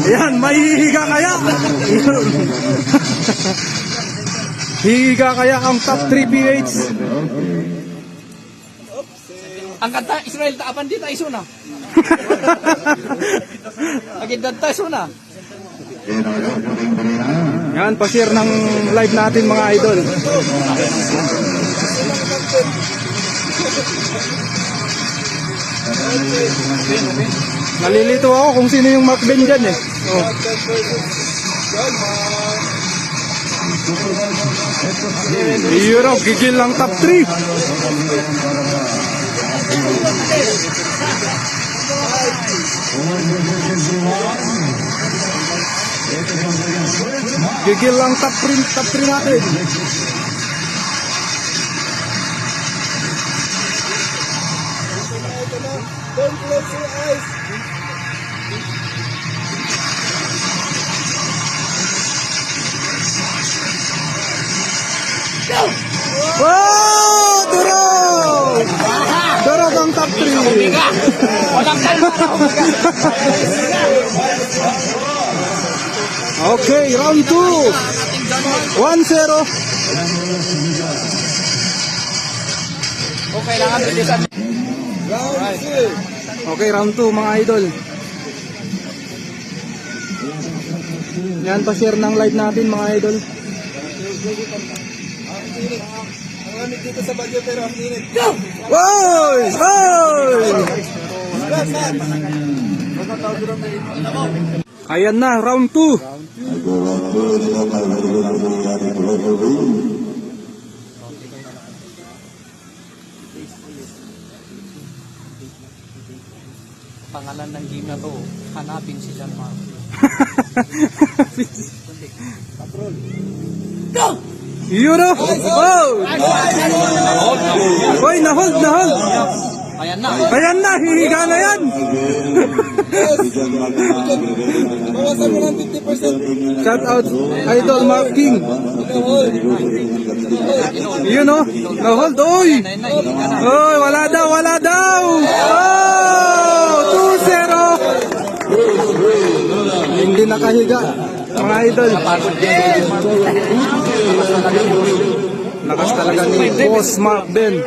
Ayan, may hihiga kaya. Hihiga kaya ang top 3 PH. Ang kanta, Israel, taapan dito, iso na. Agad iso na. Yan, pa-share ng live natin mga idol. Nalilito ako kung sino yung Mark Ben dyan eh. Oh. Europe, gigil lang top 3. Gigil lang top 3 natin. Don't close your eyes. Wow! Durog! Durog ang top 3. Walang kalma na, Okay, round 2. 1-0. Okay, kailangan bilisan. Round 2. Okay, round 2 mga idol. Yan, pa-share ng live natin mga idol. Ang lamig dito sa Baguio pero ang init. Woy! Woy! Ayan na, round 2. Pangalan ng game na to, hanapin si John Mark. Euro! Oh! Hoy, na-hold! Ayan na. Ayan na, hihiga na yan! Bawasan mo ng 50%. Shout out, Idol Mark King. Yun o, na-hold. Oy! Oy, wala daw! Oh! 2-0! Hindi nakahiga, mga idol. Lakas talaga ni Boss Mark Ben.